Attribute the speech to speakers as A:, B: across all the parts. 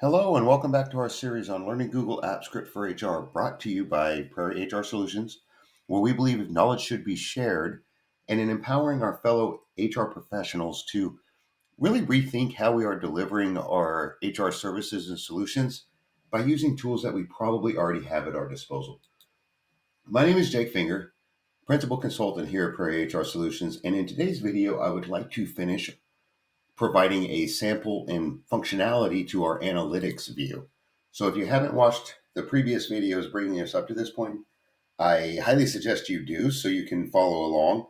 A: Hello, and welcome back to our series on learning Google Apps Script for HR, brought to you by Prairie-HR-Solutions, where we believe knowledge should be shared and in empowering our fellow HR professionals to really rethink how we are delivering our HR services and solutions by using tools that we probably already have at our disposal. My name is Jake Finger, Principal Consultant here at Prairie-HR-Solutions, and in today's video, I would like to finish providing a sample and functionality to our analytics view. So if you haven't watched the previous videos bringing us up to this point, I highly suggest you do so you can follow along.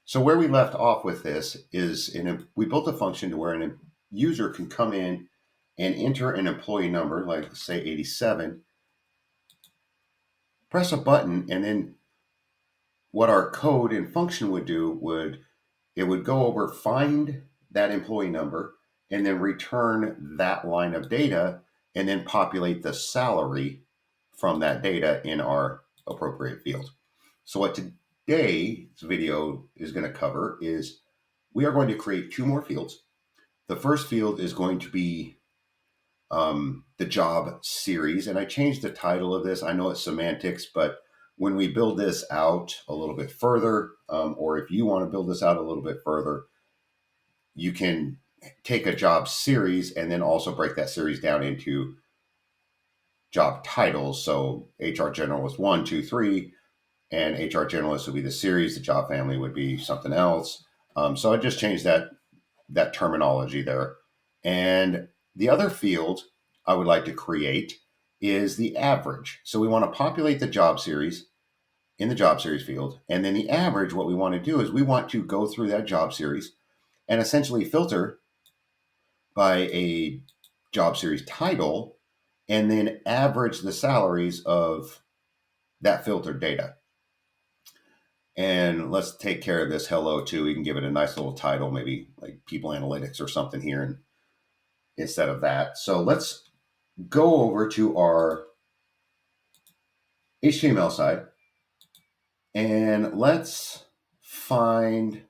A: So where we left off with this is we built a function to where a user can come in and enter an employee number, like say 87, press a button, and then what our code and function would do would go over, find that employee number, and then return that line of data, and then populate the salary from that data in our appropriate field. So what today's video is going to cover is we are going to create two more fields. The first field is going to be the job series, and I changed the title of this. I know it's semantics, but when we build this out a little bit further, or if you want to build this out a little bit further, you can take a job series and then also break that series down into job titles. So HR Generalist 1, 2, 3, and HR Generalist would be the series. The job family would be something else. So I just changed that terminology there. And the other field I would like to create is the average. So we want to populate the job series in the job series field. And then the average, what we want to do is we want to go through that job series and essentially filter by a job series title and then average the salaries of that filtered data. And let's take care of this hello too. We can give it a nice little title, maybe like people analytics or something here and instead of that. So let's go over to our HTML side and let's find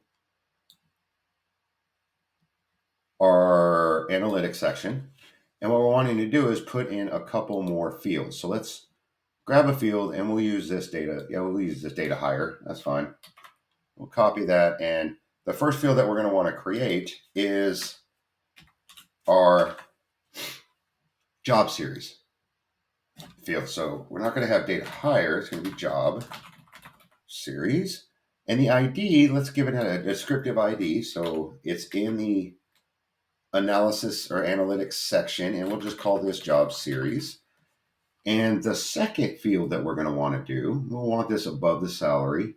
A: our analytics section. And what we're wanting to do is put in a couple more fields. So let's grab a field and we'll use this data. Yeah, we'll use this data hire. That's fine. We'll copy that. And the first field that we're going to want to create is our job series field. So we're not going to have data hire. It's going to be job series. And the ID, let's give it a descriptive ID. So it's in the analysis or analytics section, and we'll just call this job series. And the second field that we're going to want to do, we'll want this above the salary.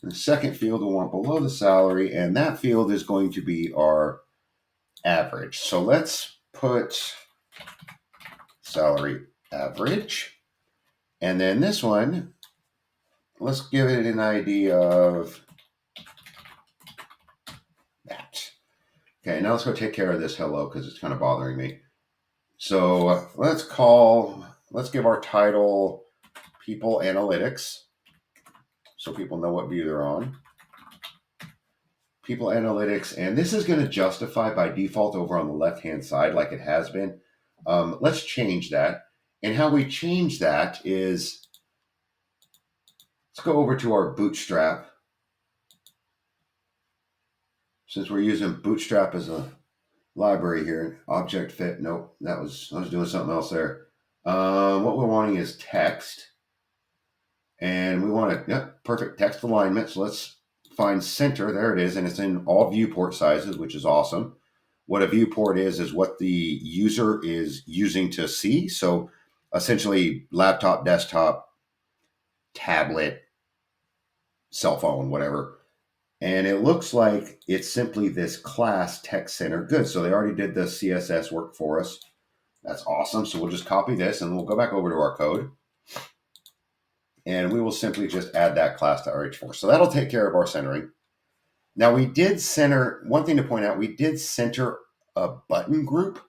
A: And the second field we'll want below the salary, and that field is going to be our average. So let's put salary average. And then this one, let's give it an ID of that. Okay, now let's go take care of this hello because it's kind of bothering me. So let's give our title people analytics so people know what view they're on. People analytics, and this is going to justify by default over on the left-hand side like it has been. Let's change that. And how we change that is, let's go over to our Bootstrap. Since we're using Bootstrap as a library here, object fit, nope, I was doing something else there. What we're wanting is text. And we want perfect text alignment. So let's find center. There it is. And it's in all viewport sizes, which is awesome. What a viewport is what the user is using to see. So essentially laptop, desktop, tablet, cell phone, whatever. And it looks like it's simply this class text center. Good. So they already did the CSS work for us. That's awesome. So we'll just copy this and we'll go back over to our code. And we will simply just add that class to RH4. So that'll take care of our centering. Now we did center, one thing to point out, we did center a button group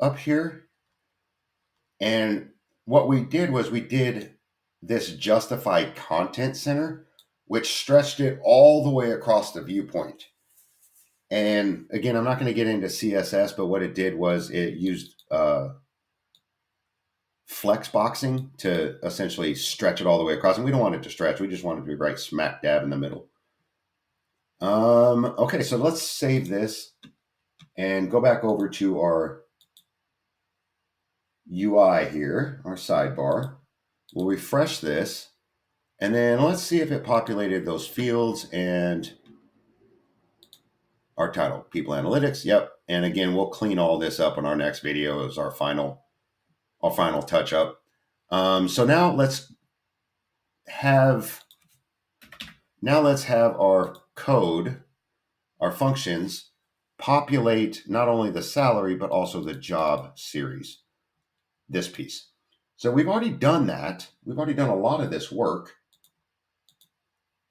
A: up here. And what we did was we did this justify content center, which stretched it all the way across the viewpoint. And again, I'm not going to get into CSS, but what it did was it used flex boxing to essentially stretch it all the way across. And we don't want it to stretch. We just want it to be right smack dab in the middle. Okay, so let's save this and go back over to our UI here, our sidebar. We'll refresh this, and then let's see if it populated those fields and our title, People Analytics. Yep. And again, we'll clean all this up in our next video as our final touch up. So now let's have our code, our functions, populate not only the salary, but also the job series, this piece. So we've already done that. We've already done a lot of this work.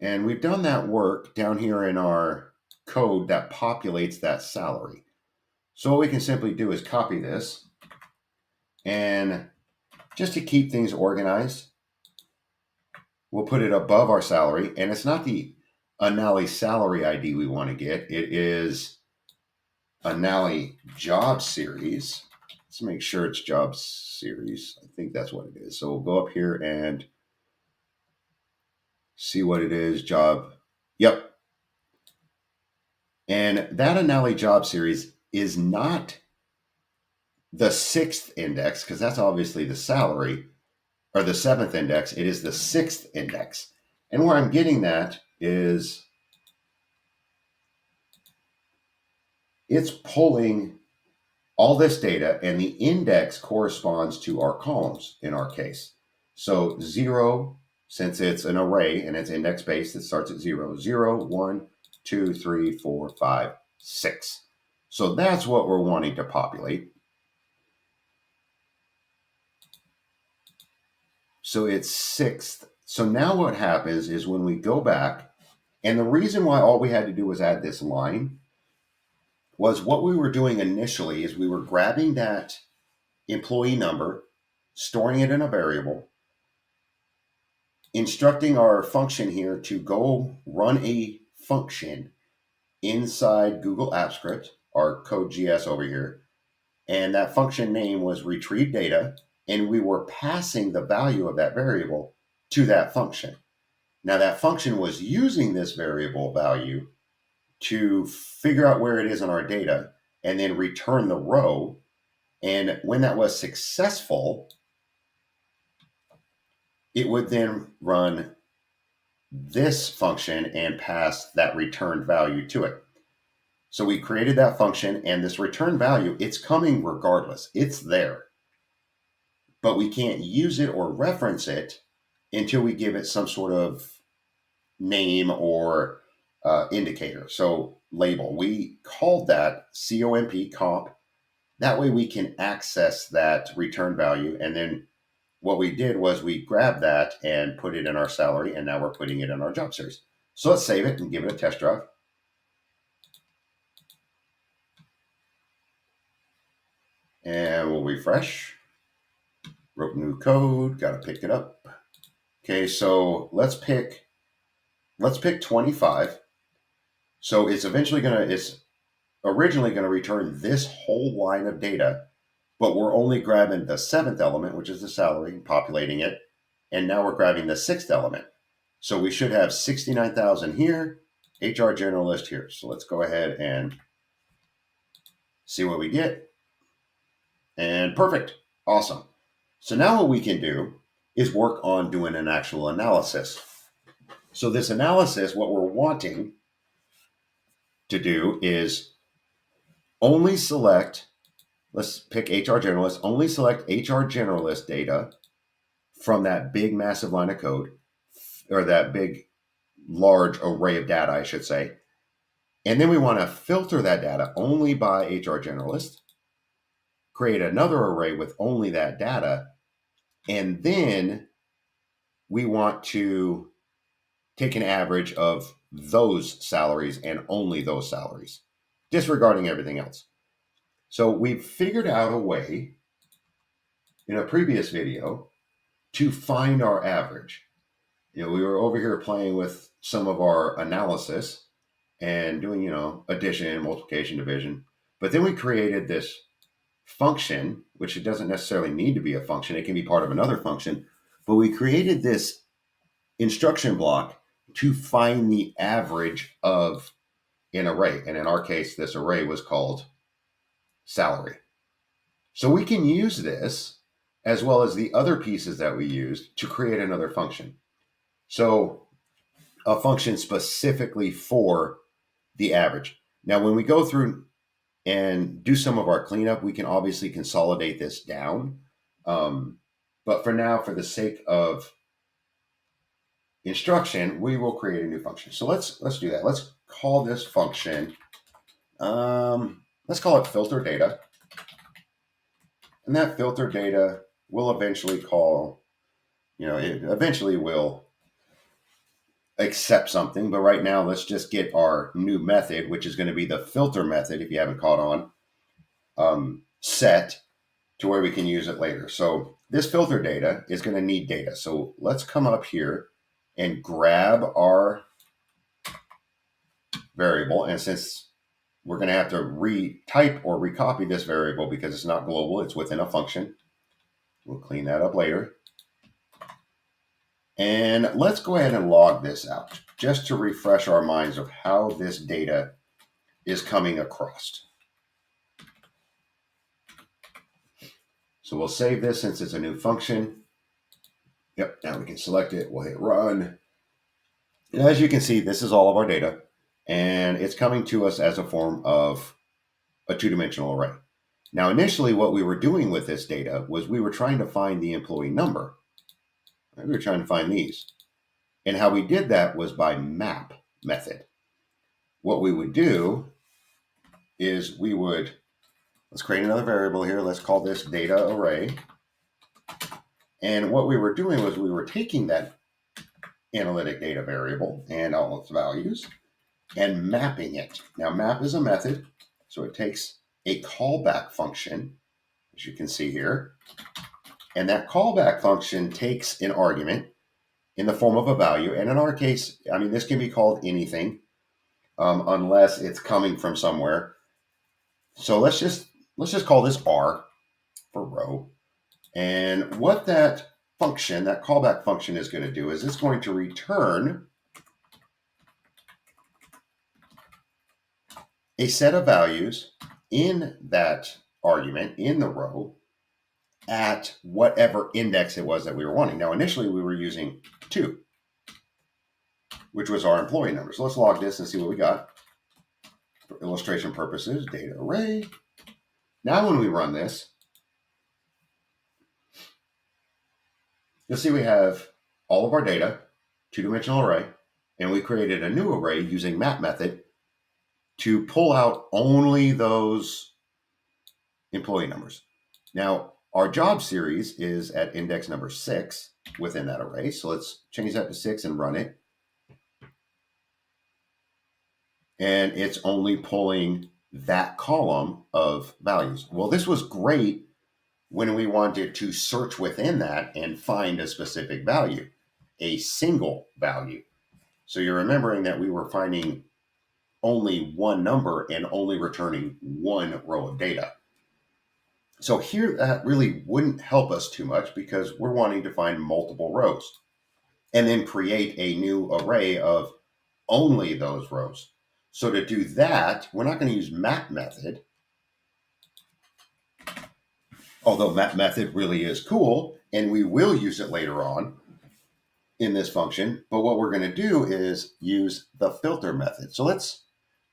A: And we've done that work down here in our code that populates that salary. So what we can simply do is copy this, and just to keep things organized, we'll put it above our salary. And it's not the Anali salary ID we want to get. It is Anali job series. Let's make sure it's job series. I think that's what it is. So we'll go up here and see what it is. Job. Yep. And that Anali job series is not the 6th index, because that's obviously the salary, or the 7th index. It is the 6th index. And where I'm getting that is it's pulling all this data, and the index corresponds to our columns in our case. So 0, since it's an array and it's index based, it starts at 0, 0, 1, 2, 3, 4, 5, 6. So that's what we're wanting to populate. So it's 6th. So now what happens is when we go back, and the reason why all we had to do was add this line was what we were doing initially is we were grabbing that employee number, storing it in a variable, instructing our function here to go run a function inside Google Apps Script, our code.js over here. And that function name was retrieve data, and we were passing the value of that variable to that function. Now that function was using this variable value to figure out where it is in our data and then return the row. And when that was successful, it would then run this function and pass that returned value to it. So we created that function, and this return value, it's coming regardless. It's there. But we can't use it or reference it until we give it some sort of name or indicator. So label. We called that comp. That way we can access that return value. And then what we did was we grabbed that and put it in our salary, and now we're putting it in our job series. So let's save it and give it a test drive. And we'll refresh. Wrote new code, got to pick it up. Okay, so let's pick 25. So it's originally going to return this whole line of data, but we're only grabbing the 7th element, which is the salary, populating it. And now we're grabbing the 6th element. So we should have 69,000 here, HR generalist here. So let's go ahead and see what we get. And perfect. Awesome. So now what we can do is work on doing an actual analysis. So this analysis, what we're wanting to do is only select, let's pick HR generalist, only select HR generalist data from that big massive line of code, or that big large array of data, I should say. And then we want to filter that data only by HR generalist, create another array with only that data, and then we want to take an average of those salaries and only those salaries, disregarding everything else. So we've figured out a way in a previous video to find our average. We were over here playing with some of our analysis, and doing, addition, multiplication, division. But then we created this function, which it doesn't necessarily need to be a function. It can be part of another function. But we created this instruction block to find the average of an array. And in our case, this array was called salary. So we can use this as well as the other pieces that we used to create another function. So a function specifically for the average. Now, when we go through and do some of our cleanup, we can obviously consolidate this down. But for now, for the sake of instruction, we will create a new function. So let's do that. Let's call this function, let's call it filter data. And that filter data will eventually call, it eventually will accept something. But right now, let's just get our new method, which is going to be the filter method, if you haven't caught on, set to where we can use it later. So this filter data is going to need data. So let's come up here and grab our variable. And since we're going to have to retype or recopy this variable because it's not global, it's within a function. We'll clean that up later. And let's go ahead and log this out just to refresh our minds of how this data is coming across. So we'll save this since it's a new function. Yep, now we can select it. We'll hit run. And as you can see, this is all of our data. And it's coming to us as a form of a two-dimensional array. Now, initially, what we were doing with this data was we were trying to find the employee number. Right? We were trying to find these. And how we did that was by map method. What we would do is let's create another variable here. Let's call this data array. And what we were doing was we were taking that analytic data variable and all its values and mapping it. Now, map is a method, so it takes a callback function, as you can see here. And that callback function takes an argument in the form of a value. And in our case, this can be called anything unless it's coming from somewhere. So let's just call this R for row. And what that function, that callback function is going to do is it's going to return a set of values in that argument in the row at whatever index it was that we were wanting. Now, initially we were using 2, which was our employee number. So let's log this and see what we got. For illustration purposes, data array. Now when we run this, you'll see we have all of our data, two-dimensional array, and we created a new array using map method to pull out only those employee numbers. Now, our job series is at index number 6 within that array. So let's change that to 6 and run it. And it's only pulling that column of values. Well, this was great when we wanted to search within that and find a specific value, a single value. So you're remembering that we were finding only one number and only returning one row of data. So here, that really wouldn't help us too much because we're wanting to find multiple rows and then create a new array of only those rows. So to do that, we're not going to use map method, although map method really is cool, and we will use it later on in this function. But what we're going to do is use the filter method. So let's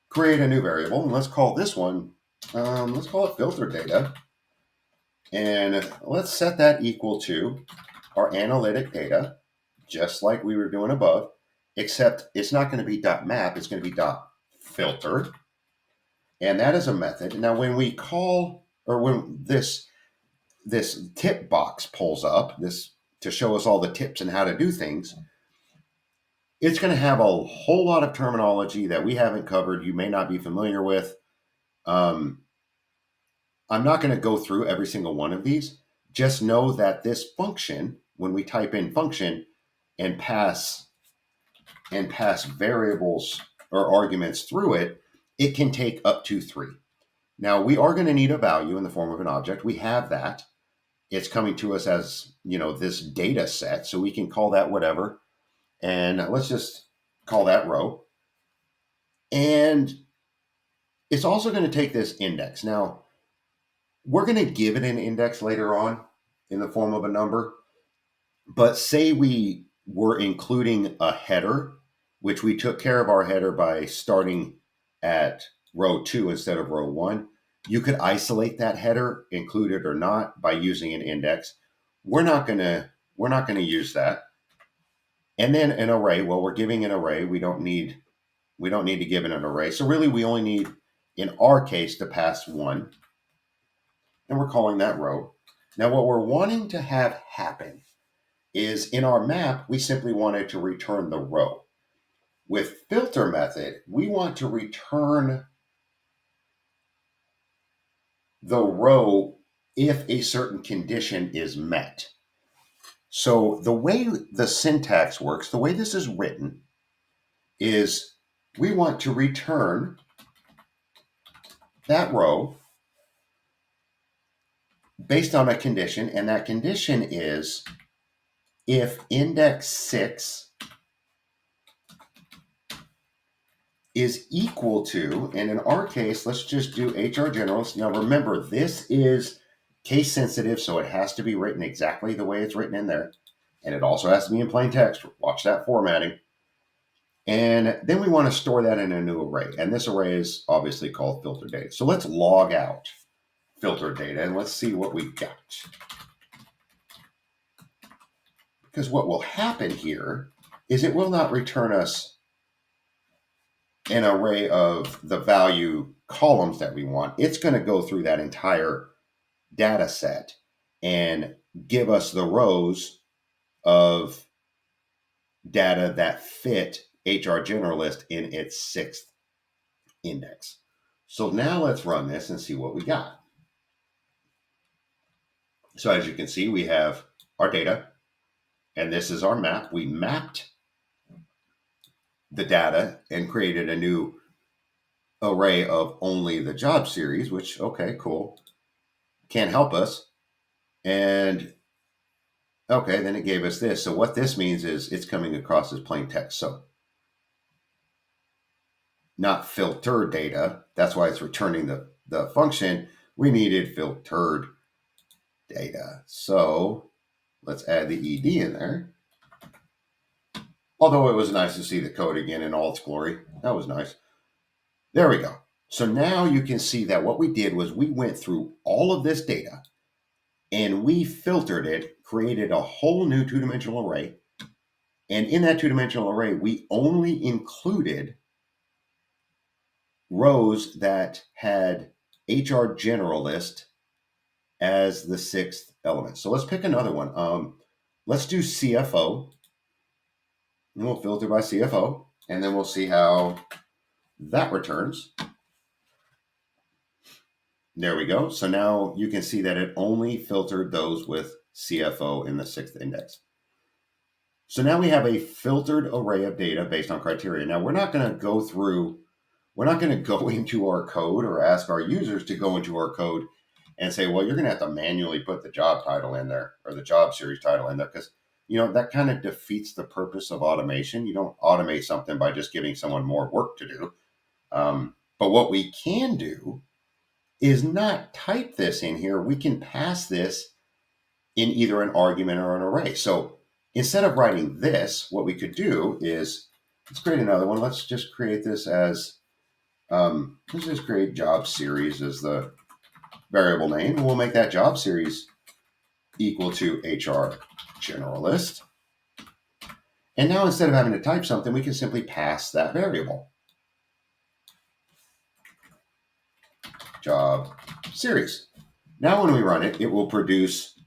A: create a new variable, and let's call this one, let's call it filter data. And let's set that equal to our analytic data, just like we were doing above, except it's not going to be .map, it's going to be .filter. And that is a method. Now, when we call, or when this tip box pulls up, this to show us all the tips and how to do things, it's going to have a whole lot of terminology that we haven't covered, you may not be familiar with. I'm not going to go through every single one of these. Just know that this function, when we type in function and pass variables or arguments through it, it can take up to 3. Now, we are going to need a value in the form of an object. We have that. It's coming to us as, this data set. So we can call that whatever. And let's just call that row. And it's also going to take this index. Now, we're going to give it an index later on in the form of a number. But say we were including a header, which we took care of our header by starting at row 2 instead of row 1. You could isolate that header, include it or not, by using an index. We're not going to use that. And then an array. Well, we're giving an array. We don't need to give it an array. So really, we only need, in our case, to pass 1, and we're calling that row. Now, what we're wanting to have happen is in our map, we simply wanted to return the row. With filter method, we want to return the row if a certain condition is met. So the way the syntax works, the way this is written, is we want to return that row based on a condition, and that condition is if index 6 is equal to, and in our case, let's just do HR generalist. Now remember, this is case sensitive, so it has to be written exactly the way it's written in there. And it also has to be in plain text. Watch that formatting. And then we want to store that in a new array. And this array is obviously called filter data. So let's log out filter data and let's see what we got. Because what will happen here is it will not return us an array of the value columns that we want. It's going to go through that entire data set and give us the rows of data that fit HR generalist in its 6th index. So now let's run this and see what we got. So as you can see, we have our data, and this is our map. We mapped the data and created a new array of only the job series, which, okay, cool. Can't help us. And okay, then it gave us this. So what this means is it's coming across as plain text. So not filtered data. That's why it's returning the function. We needed filtered data. So let's add the ED in there. Although it was nice to see the code again in all its glory. That was nice. There we go. So now you can see that what we did was we went through all of this data and we filtered it, created a whole new 2-dimensional array. And in that 2-dimensional array, we only included rows that had HR generalist as the 6th element. So let's pick another one. Let's do CFO. And we'll filter by CFO. And then we'll see how that returns. There we go. So now you can see that it only filtered those with CFO in the 6th index. So now we have a filtered array of data based on criteria. Now we're not going to go into our code or ask our users to go into our code and say, well, you're going to have to manually put the job title in there or the job series title in there, because that kind of defeats the purpose of automation. You don't automate something by just giving someone more work to do. But what we can do is not type this in here. We can pass this in either an argument or an array. So instead of writing this, what we could do is, let's create another one. Let's just create this as, let's just create job series as the variable name. And we'll make that job series equal to HR generalist. And now instead of having to type something, we can simply pass that variable. Job series. Now when we run it, it will produce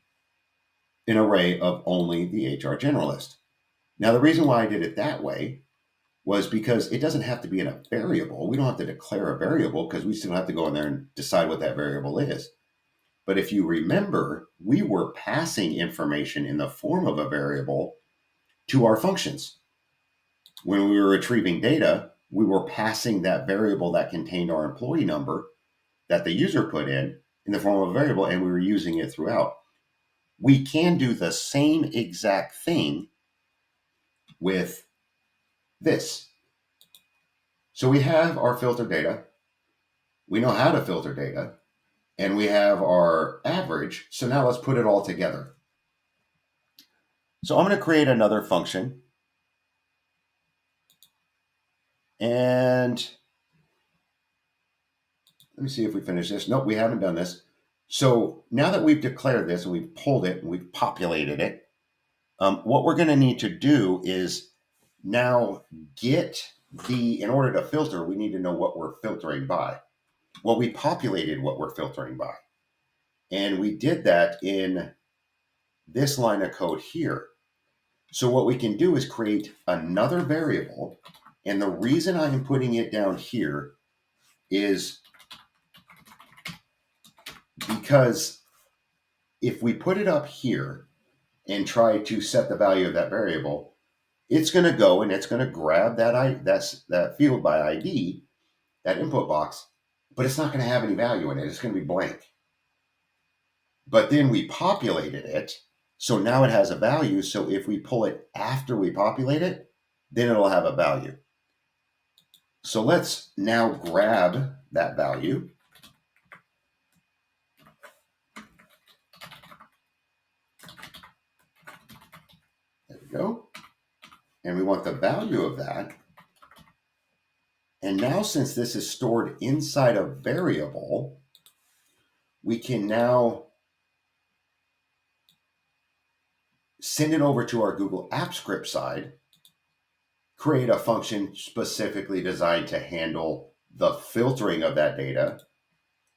A: an array of only the HR generalist. Now the reason why I did it that way was because it doesn't have to be in a variable. We don't have to declare a variable because we still have to go in there and decide what that variable is. But if you remember, we were passing information in the form of a variable to our functions. When we were retrieving data, we were passing that variable that contained our employee number that the user put in the form of a variable, and we were using it throughout. We can do the same exact thing with this. So we have our filter data. We know how to filter data, and we have our average. So now let's put it all together. So I'm going to create another function. And let me see if we finish this. Nope, we haven't done this. So now that we've declared this and we've pulled it and we've populated it, what we're going to need to do is now in order to filter, we need to know what we're filtering by. Well, we populated what we're filtering by. And we did that in this line of code here. So what we can do is create another variable. And the reason I am putting it down here is because if we put it up here and try to set the value of that variable, it's going to go and it's going to grab that field by ID, that input box, but it's not going to have any value in it. It's going to be blank. But then we populated it, so now it has a value. So if we pull it after we populate it, then it'll have a value. So let's now grab that value. There we go. And we want the value of that. And now, since this is stored inside a variable, we can now send it over to our Google Apps Script side, create a function specifically designed to handle the filtering of that data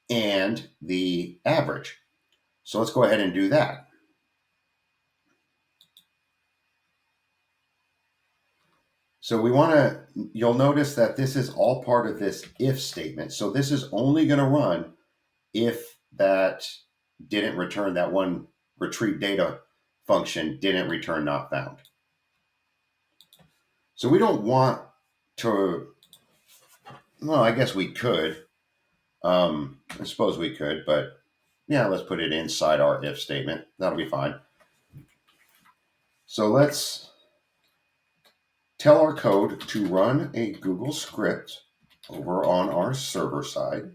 A: and the average. So let's go ahead and do that. So you'll notice that this is all part of this if statement. So this is only going to run if that didn't return, that one retrieve data function didn't return not found. So we don't want to, well, I guess we could. I suppose we could, but yeah, let's put it inside our if statement. That'll be fine. So let's tell our code to run a Google script over on our server side.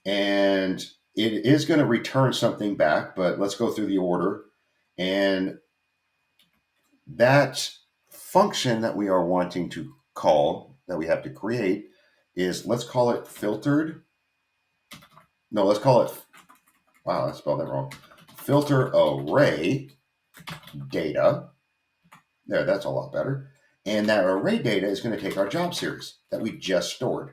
A: And it is going to return something back, but let's go through the order. And that function that we are wanting to call, that we have to create, is, let's call it filtered. No, let's call it, wow, I spelled that wrong. Filter array data. There, that's a lot better. And that array data is going to take our job series that we just stored.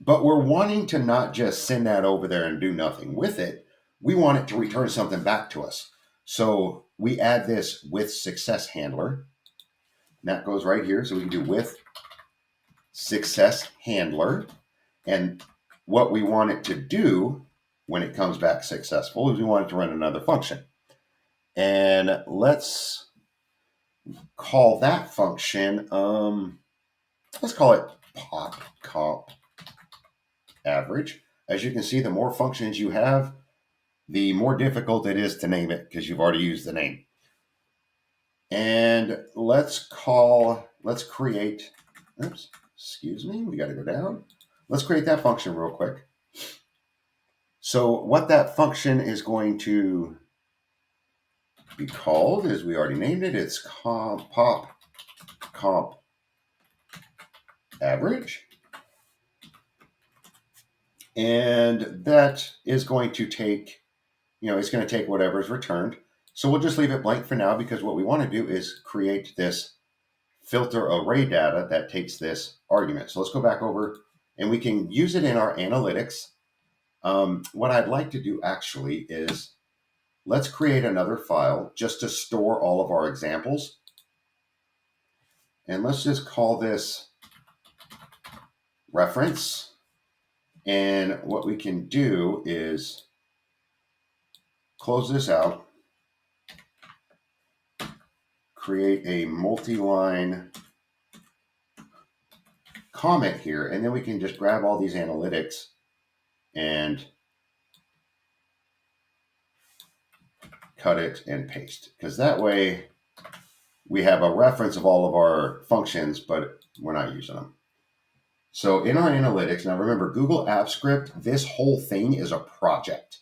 A: But we're wanting to not just send that over there and do nothing with it. We want it to return something back to us. So we add this with success handler. And that goes right here. So we can do with success handler. And what we want it to do when it comes back successful is we want it to run another function. And let's call that function, let's call it pop comp average. As you can see, the more functions you have, the more difficult it is to name it because you've already used the name. And let's create, oops, excuse me, we got to go down. Let's create that function real quick. So what that function is going to be called is, we already named it, it's pop comp average. And that is going to take, it's going to take whatever is returned. So we'll just leave it blank for now, because what we want to do is create this filter array data that takes this argument. So let's go back over and we can use it in our analytics. What I'd like to do actually is, let's create another file just to store all of our examples. And let's just call this reference. And what we can do is close this out, create a multi-line comment here, and then we can just grab all these analytics and cut it and paste, because that way we have a reference of all of our functions, but we're not using them. So in our analytics, now remember, Google Apps Script, this whole thing is a project.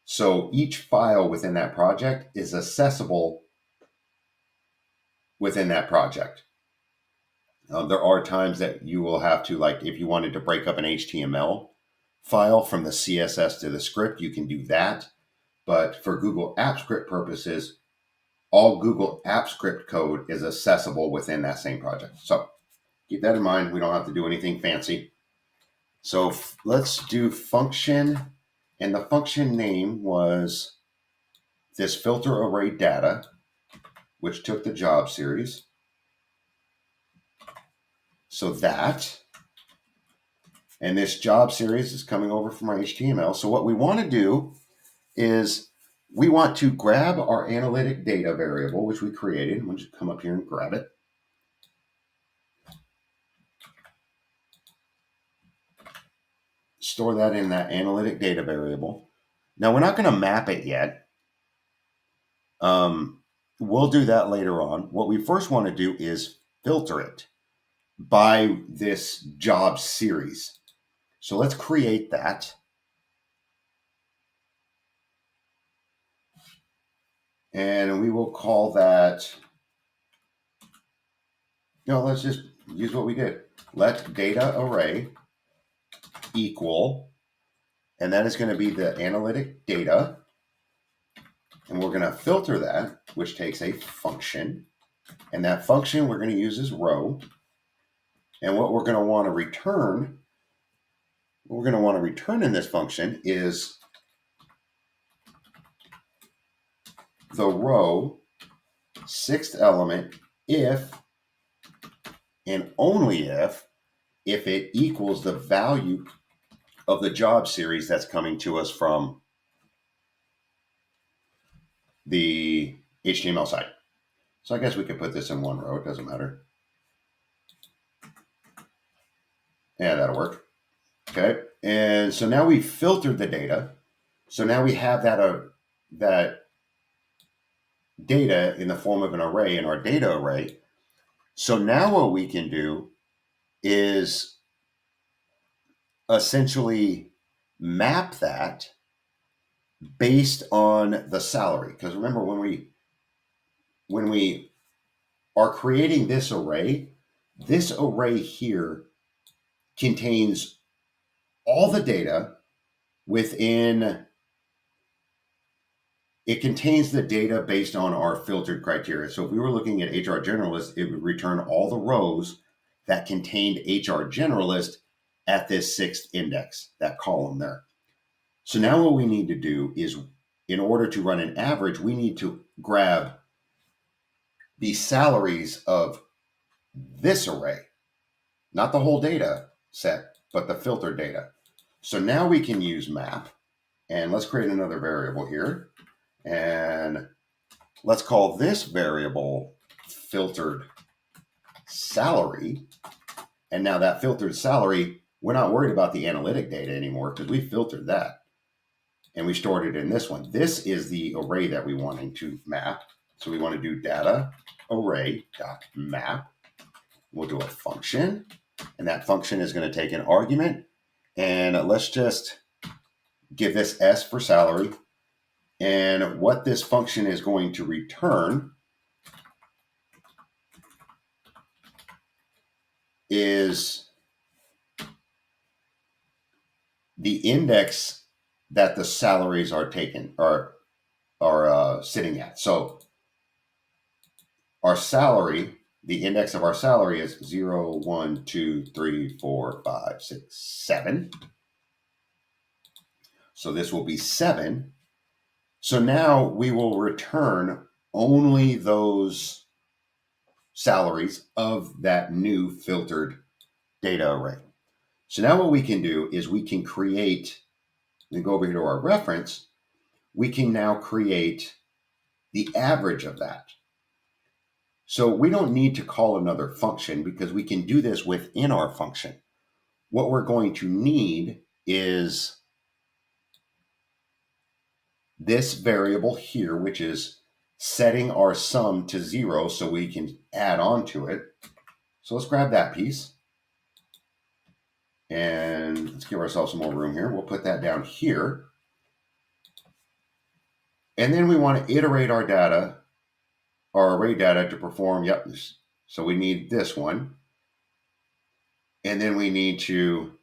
A: So each file within that project is accessible within that project. There are times that you will have to, like if you wanted to break up an HTML file from the CSS to the script, you can do that. But for Google Apps Script purposes, all Google Apps Script code is accessible within that same project. So keep that in mind. We don't have to do anything fancy. So let's do function. And the function name was this filter array data, which took the job series. So that, and this job series is coming over from our HTML. So what we want to do is we want to grab our analytic data variable, which we created. We'll just come up here and grab it. Store that in that analytic data variable. Now we're not going to map it yet. We'll do that later on. What we first want to do is filter it by this job series. So let's create that. And we will call that, let's just use what we did. Let data array equal, and that is going to be the analytic data. And we're going to filter that, which takes a function. And that function we're going to use as row. And what we're going to want to return, in this function is the row sixth element if and only if it equals the value of the job series that's coming to us from the HTML side. So I guess we could put this in one row. It doesn't matter. Yeah, that'll work. Okay. And so now we filtered the data. So now we have that data in the form of an array in our data array. So now what we can do is essentially map that based on the salary. Because remember, when we are creating this array here contains all the data within. It contains the data based on our filtered criteria. So if we were looking at HR generalist, it would return all the rows that contained HR generalist at this sixth index, that column there. So now what we need to do is, in order to run an average, we need to grab the salaries of this array, not the whole data set, but the filtered data. So now we can use map, and let's create another variable here. And let's call this variable filtered salary. And now that filtered salary, we're not worried about the analytic data anymore because we filtered that and we stored it in this one. This is the array that we wanting to map. So we want to do data array.map. We'll do a function, and that function is going to take an argument. And let's just give this S for salary. And what this function is going to return is the index that the salaries are taken are sitting at. So our salary, the index of our salary is 0, 1, 2, 3, 4, 5, 6, 7. So this will be 7. So now we will return only those salaries of that new filtered data array. So now what we can do is we can create, and go over here to our reference, we can now create the average of that. So we don't need to call another function because we can do this within our function. What we're going to need is this variable here, which is setting our sum to 0 so we can add on to it. So let's grab that piece. And let's give ourselves some more room here. We'll put that down here. And then we want to iterate our data, our array data to perform, so we need this one. And then we need to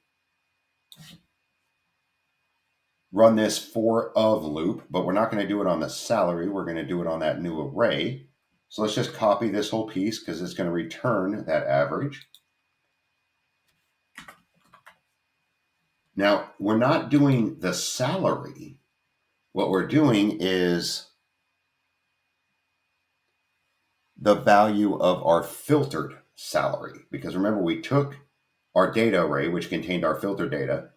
A: run this for of loop, but we're not going to do it on the salary. We're going to do it on that new array. So let's just copy this whole piece because it's going to return that average. Now, we're not doing the salary. What we're doing is the value of our filtered salary. Because remember, we took our data array, which contained our filter data,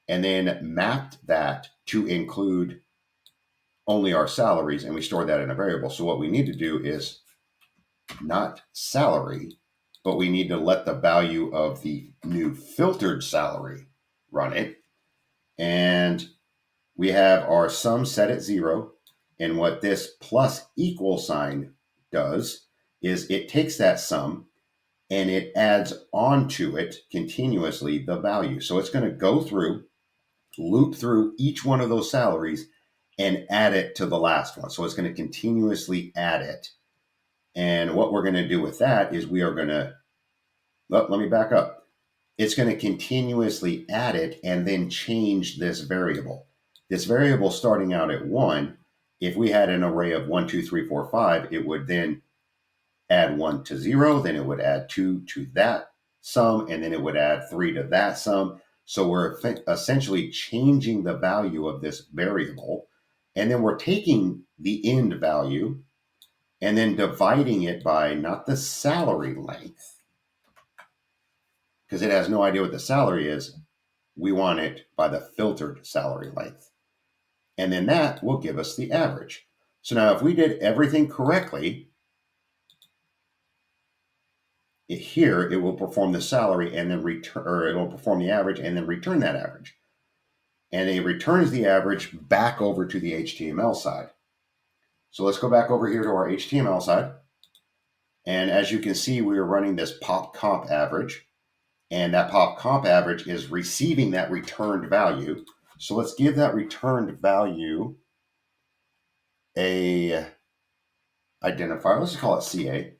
A: and then mapped that to include only our salaries, and we stored that in a variable. So what we need to do is not salary, but we need to let the value of the new filtered salary run it. And we have our sum set at 0. And what this plus equal sign does is it takes that sum and it adds onto it continuously the value. So it's going to go through, loop through each one of those salaries and add it to the last one. So it's going to continuously add it. And what we're going to do with that is we are going to, let me back up. It's going to continuously add it and then change this variable. This variable starting out at 1, if we had an array of 1, 2, 3, 4, 5, it would then add 1 to 0, then it would add 2 to that sum, and then it would add 3 to that sum. So we're essentially changing the value of this variable, and then we're taking the end value and then dividing it by not the salary length, because it has no idea what the salary is. We want it by the filtered salary length. And then that will give us the average. So now if we did everything correctly, here it will perform the salary and then return, or it will perform the average and then return that average. And it returns the average back over to the HTML side. So let's go back over here to our HTML side. And as you can see, we are running this pop comp average. And that pop comp average is receiving that returned value. So let's give that returned value a identifier. Let's just call it CA,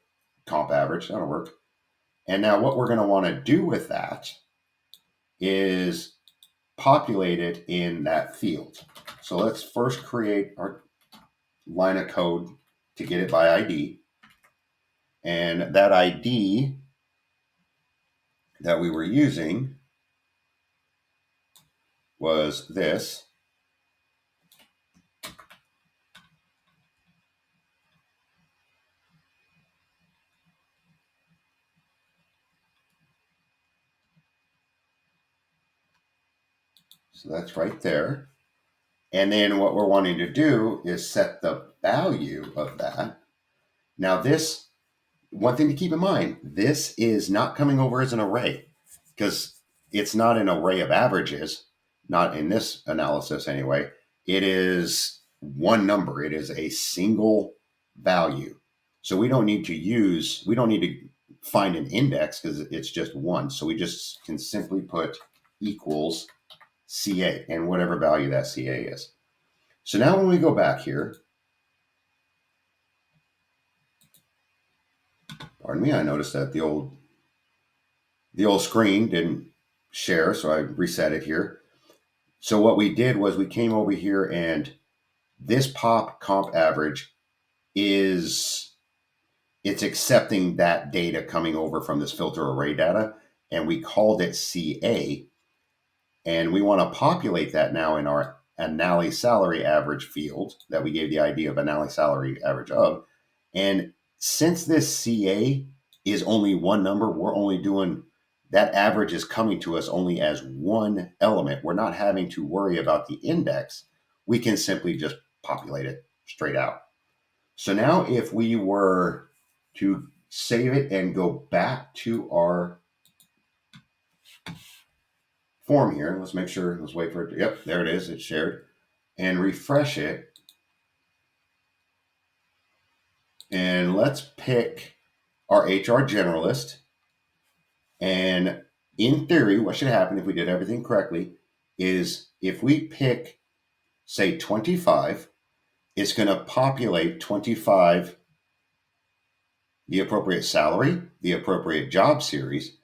A: comp average. That'll work. And now what we're going to want to do with that is populate it in that field. So let's first create our line of code to get it by ID. And that ID that we were using was this. So that's right there. And then what we're wanting to do is set the value of that. Now this, one thing to keep in mind, this is not coming over as an array because it's not an array of averages, not in this analysis anyway. It is one number. It is a single value. So we don't need to find an index because it's just one. So we just can simply put equals CA and whatever value that CA is. So now when we go back here, pardon me, I noticed that the old screen didn't share, so I reset it here. So what we did was we came over here, and this pop comp average it's accepting that data coming over from this filter array data, and we called it CA. And we want to populate that now in our Anali salary average field that we gave the ID of Anali salary average of. And since this CA is only one number, we're only doing that average is coming to us only as one element. We're not having to worry about the index. We can simply just populate it straight out. So now if we were to save it and go back to our form here. Let's make sure, let's wait for it. Yep, there it is. It's shared. And refresh it. And let's pick our HR generalist. And in theory, what should happen if we did everything correctly is if we pick, say, 25, it's going to populate 25, the appropriate salary, the appropriate job series,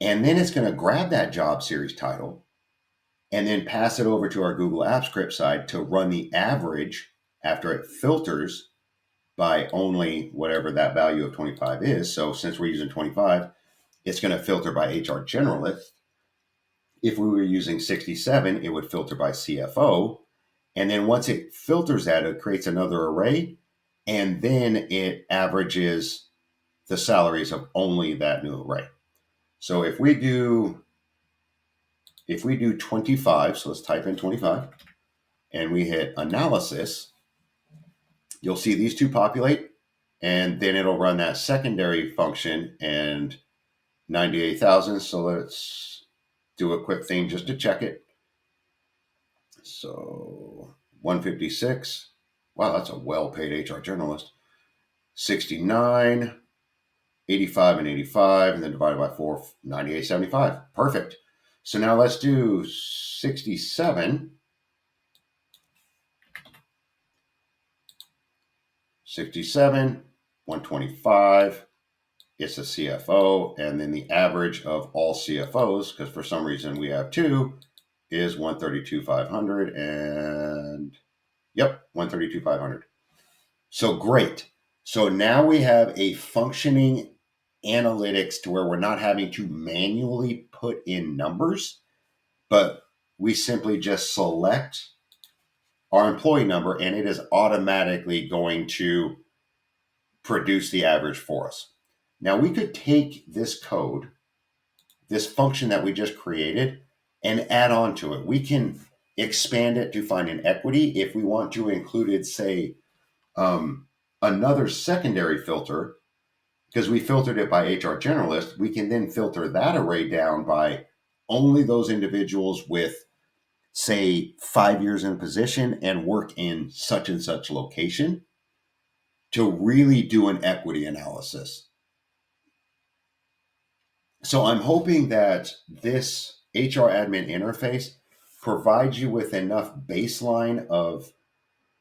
A: and then it's going to grab that job series title and then pass it over to our Google Apps script side to run the average after it filters by only whatever that value of 25 is. So since we're using 25, it's going to filter by HR generalist. If we were using 67, it would filter by CFO. And then once it filters that, it creates another array. And then it averages the salaries of only that new array. So if we do 25, so let's type in 25, and we hit analysis, you'll see these two populate, and then it'll run that secondary function and 98,000. So let's do a quick thing just to check it. So 156. Wow, that's a well-paid HR journalist. 69, 85 and 85, and then divided by 4, 98.75. Perfect. So now let's do 67. 67, 125. It's a CFO, and then the average of all CFOs, because for some reason we have two, is 132,500, and yep, 132,500. So great. So now we have a functioning analytics to where we're not having to manually put in numbers, but we simply just select our employee number and it is automatically going to produce the average for us. Now we could take this code, this function that we just created, and add on to it. We can expand it to find an equity. If we want to include it, say, another secondary filter, because we filtered it by HR generalist, we can then filter that array down by only those individuals with, say, 5 years in a position and work in such and such location to really do an equity analysis. So I'm hoping that this HR admin interface provides you with enough baseline of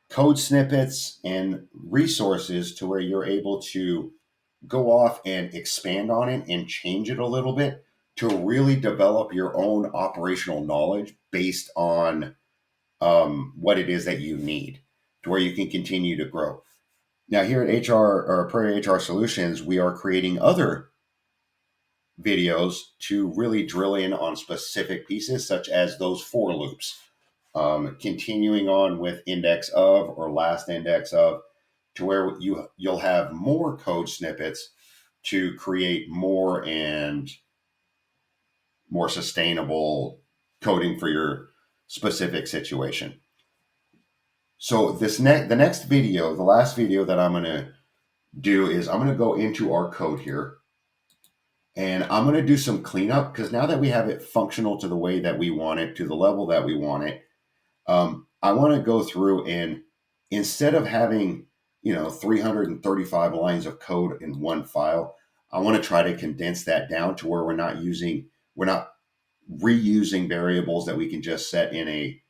A: code snippets and resources to where you're able to go off and expand on it and change it a little bit to really develop your own operational knowledge based on what it is that you need to where you can continue to grow. Now, here at Prairie-HR-Solutions, we are creating other videos to really drill in on specific pieces, such as those for loops, continuing on with index of or last index of, to where you'll have more code snippets to create more and more sustainable coding for your specific situation. So the next video, the last video that I'm going to do is I'm going to go into our code here and I'm going to do some cleanup because now that we have it functional to the way that we want it, to the level that we want it, I want to go through and instead of having 335 lines of code in one file, I want to try to condense that down to where we're not reusing variables that we can just set in a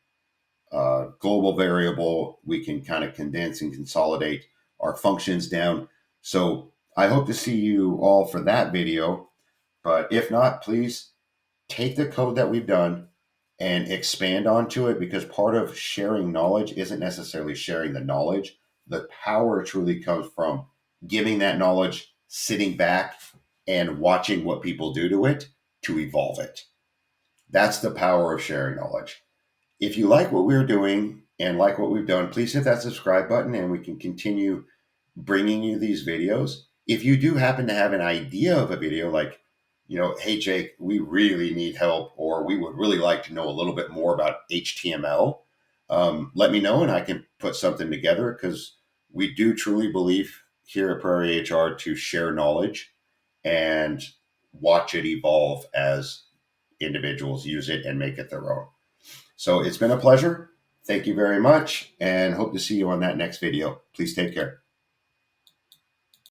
A: global variable. We can kind of condense and consolidate our functions down. So I hope to see you all for that video. But if not, please take the code that we've done and expand onto it, because part of sharing knowledge isn't necessarily sharing the knowledge. The power truly comes from giving that knowledge, sitting back and watching what people do to it to evolve it. That's the power of sharing knowledge. If you like what we're doing and like what we've done, please hit that subscribe button and we can continue bringing you these videos. If you do happen to have an idea of a video like, hey, Jake, we really need help, or we would really like to know a little bit more about HTML, let me know and I can put something together, because we do truly believe here at Prairie HR to share knowledge and watch it evolve as individuals use it and make it their own. So it's been a pleasure. Thank you very much, and hope to see you on that next video. Please take care.